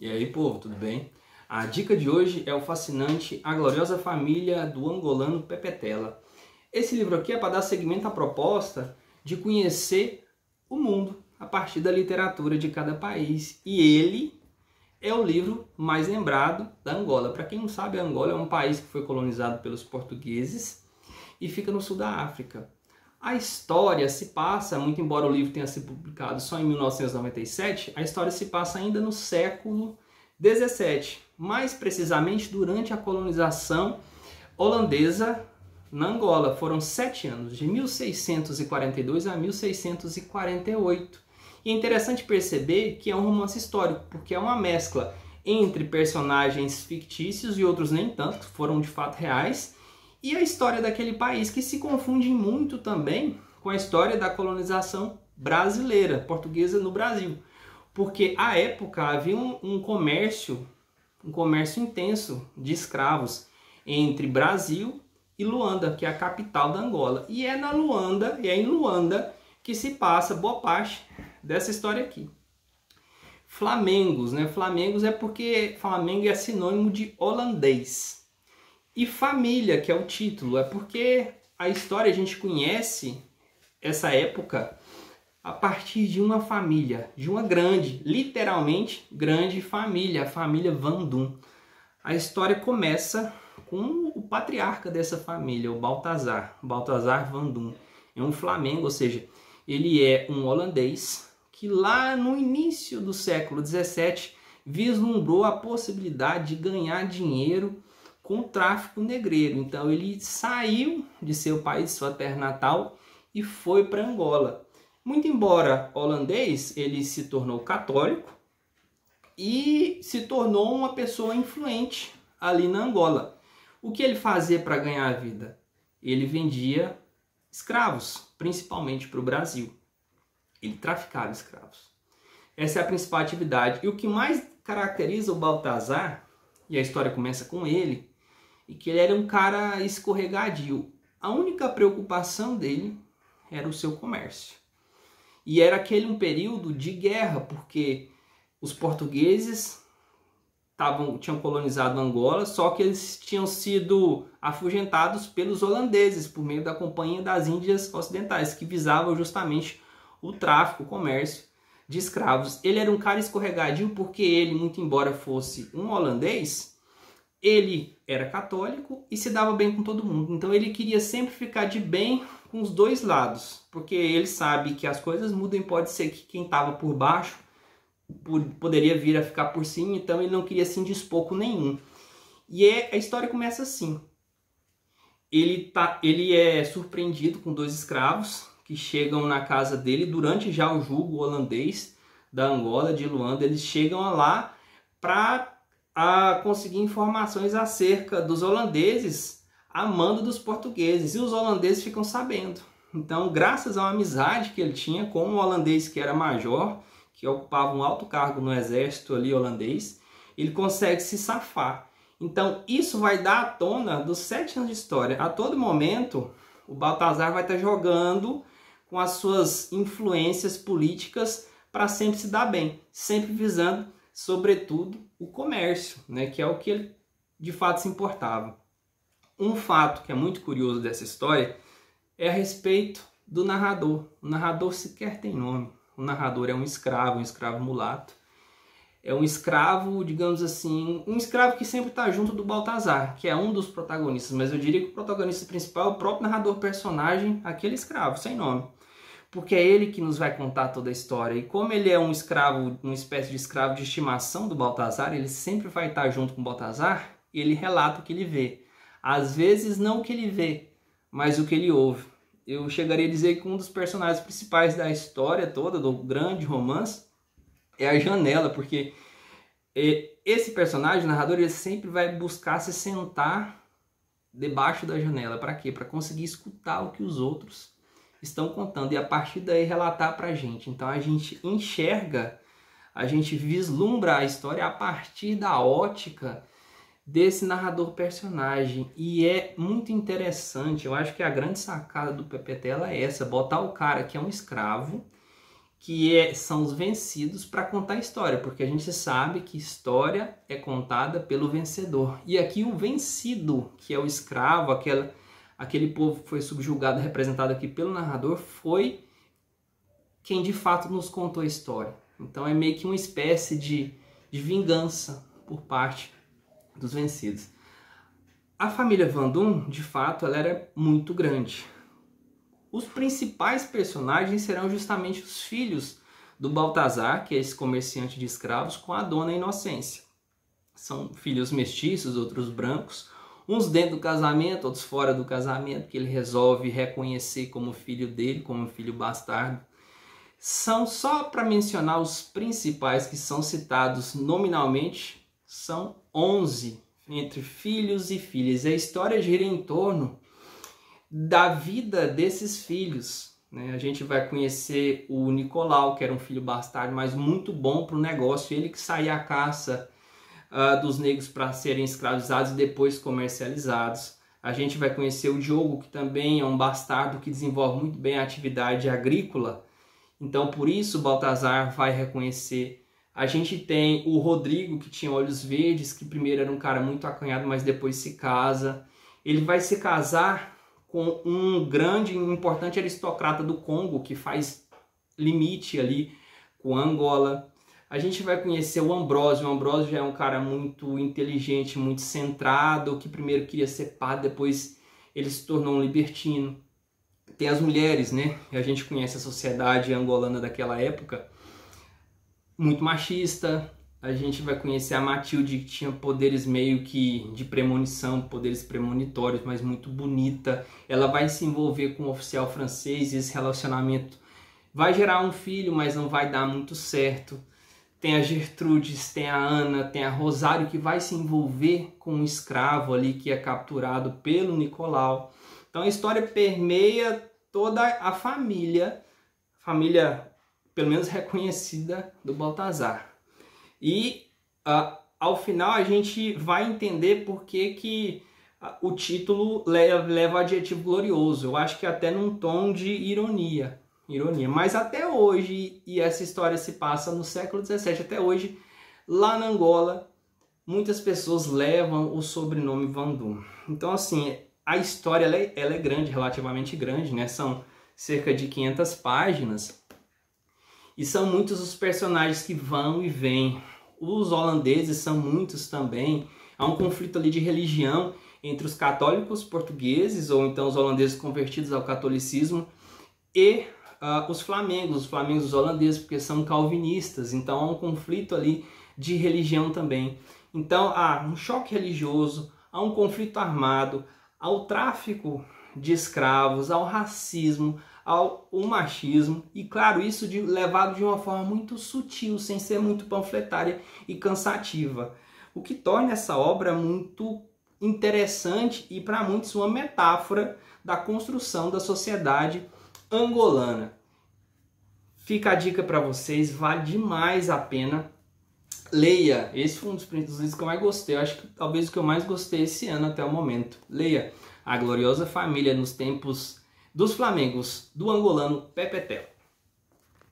E aí, povo, tudo bem? A dica de hoje é o fascinante A Gloriosa Família do Angolano Pepetela. Esse livro aqui é para dar seguimento à proposta de conhecer o mundo a partir da literatura de cada país. E ele é o livro mais lembrado da Angola. Para quem não sabe, a Angola é um país que foi colonizado pelos portugueses e fica no sul da África. A história se passa, muito embora o livro tenha sido publicado só em 1997, a história se passa ainda no século XVII, mais precisamente durante a colonização holandesa na Angola. Foram 7 anos, de 1642 a 1648. E é interessante perceber que é um romance histórico, porque é uma mescla entre personagens fictícios e outros nem tanto, que foram de fato reais, e a história daquele país, que se confunde muito também com a história da colonização brasileira, portuguesa no Brasil. Porque à época havia um comércio intenso de escravos entre Brasil e Luanda, que é a capital da Angola. E é em Luanda que se passa boa parte dessa história aqui. Flamengos, né? Flamengos é porque Flamengo é sinônimo de holandês. E família, que é o título, é porque a história a gente conhece essa época a partir de uma família, de uma grande, literalmente grande família, a família Van Dum. A história começa com o patriarca dessa família, o Balthazar Van Dum. É um Flamengo, ou seja, ele é um holandês que lá no início do século XVII vislumbrou a possibilidade de ganhar dinheiro com o tráfico negreiro. Então ele saiu de seu país, sua terra natal, e foi para Angola. Muito embora holandês, ele se tornou católico e se tornou uma pessoa influente ali na Angola. O que ele fazia para ganhar a vida? Ele vendia escravos, principalmente para o Brasil. Ele traficava escravos. Essa é a principal atividade. E o que mais caracteriza o Balthazar, e a história começa com ele, e que ele era um cara escorregadio. A única preocupação dele era o seu comércio. E era um período de guerra, porque os portugueses tinham colonizado Angola, só que eles tinham sido afugentados pelos holandeses por meio da Companhia das Índias Ocidentais, que visavam justamente o tráfico, o comércio de escravos. Ele era um cara escorregadio porque ele, muito embora fosse um holandês, ele era católico e se dava bem com todo mundo. Então ele queria sempre ficar de bem com os dois lados, porque ele sabe que as coisas mudam e pode ser que quem estava por baixo poderia vir a ficar por cima, então ele não queria se indispor com nenhum. E a história começa assim. Ele é surpreendido com 2 escravos que chegam na casa dele durante já o jugo holandês da Angola, de Luanda. Eles chegam lá para conseguir informações acerca dos holandeses a mando dos portugueses, e os holandeses ficam sabendo. Então, graças a uma amizade que ele tinha com um holandês que era major, que ocupava um alto cargo no exército ali holandês, ele consegue se safar. Então, isso vai dar à tona dos 7 anos de história. A todo momento, o Balthazar vai estar jogando com as suas influências políticas para sempre se dar bem, sempre visando, sobretudo, o comércio, né, que é o que ele de fato se importava. Um fato que é muito curioso dessa história é a respeito do narrador. O narrador sequer tem nome. O narrador é um escravo mulato. É um escravo, digamos assim, um escravo que sempre está junto do Balthazar, que é um dos protagonistas, mas eu diria que o protagonista principal é o próprio narrador personagem, aquele escravo, sem nome. Porque é ele que nos vai contar toda a história. E como ele é um escravo, uma espécie de escravo de estimação do Balthazar, ele sempre vai estar junto com o Balthazar e ele relata o que ele vê. Às vezes não o que ele vê, mas o que ele ouve. Eu chegaria a dizer que um dos personagens principais da história toda, do grande romance, é a janela, porque esse personagem, o narrador, ele sempre vai buscar se sentar debaixo da janela. Para quê? Para conseguir escutar o que os outros estão contando e a partir daí relatar para a gente. Então a gente enxerga, a gente vislumbra a história a partir da ótica desse narrador personagem. E é muito interessante, eu acho que a grande sacada do Pepetela é essa, botar o cara que é um escravo são os vencidos para contar a história, porque a gente sabe que história é contada pelo vencedor. E aqui o vencido, que é o escravo, aquele povo que foi subjugado, representado aqui pelo narrador, foi quem de fato nos contou a história. Então é meio que uma espécie de vingança por parte dos vencidos. A família Vandum, de fato, ela era muito grande. Os principais personagens serão justamente os filhos do Baltazar, que é esse comerciante de escravos, com a dona Inocência. São filhos mestiços, outros brancos, uns dentro do casamento, outros fora do casamento, que ele resolve reconhecer como filho dele, como filho bastardo. São, só para mencionar os principais que são citados nominalmente, são 11 entre filhos e filhas. A história gira em torno da vida desses filhos, né? A gente vai conhecer o Nicolau, que era um filho bastardo, mas muito bom para o negócio. Ele que saía à caça dos negros para serem escravizados e depois comercializados. A gente vai conhecer o Diogo, que também é um bastardo que desenvolve muito bem a atividade agrícola. Então, por isso, Baltazar vai reconhecer. A gente tem o Rodrigo, que tinha olhos verdes, que primeiro era um cara muito acanhado, mas depois se casa. Ele vai se casar com um grande e importante aristocrata do Congo, que faz limite ali com Angola. A gente vai conhecer o Ambrósio. O Ambrósio já é um cara muito inteligente, muito centrado, que primeiro queria ser padre, depois ele se tornou um libertino. Tem as mulheres, né? A gente conhece a sociedade angolana daquela época, muito machista. A gente vai conhecer a Matilde, que tinha poderes meio que de premonição, poderes premonitórios, mas muito bonita. Ela vai se envolver com um oficial francês e esse relacionamento vai gerar um filho, mas não vai dar muito certo. Tem a Gertrudes, tem a Ana, tem a Rosário, que vai se envolver com um escravo ali que é capturado pelo Nicolau. Então a história permeia toda a família pelo menos reconhecida, do Baltazar. E ao final a gente vai entender por que o título leva o adjetivo glorioso. Eu acho que até num tom de ironia. Mas até hoje, e essa história se passa no século XVII, até hoje, lá na Angola, muitas pessoas levam o sobrenome Vandum. Então assim, a história ela é grande, relativamente grande, né? São cerca de 500 páginas. E são muitos os personagens que vão e vêm. Os holandeses são muitos também. Há um conflito ali de religião entre os católicos portugueses, ou então os holandeses convertidos ao catolicismo, e os flamengos dos holandeses, porque são calvinistas. Então há um conflito ali de religião também. Então há um choque religioso, há um conflito armado, ao tráfico de escravos, ao racismo, ao machismo, e claro, isso levado de uma forma muito sutil, sem ser muito panfletária e cansativa, o que torna essa obra muito interessante e para muitos uma metáfora da construção da sociedade angolana. Fica a dica para vocês, vale demais a pena. Leia, esse foi um dos livros que eu mais gostei, eu acho que talvez o que eu mais gostei esse ano até o momento. Leia A Gloriosa Família nos Tempos dos Flamengos, do angolano Pepe Tela.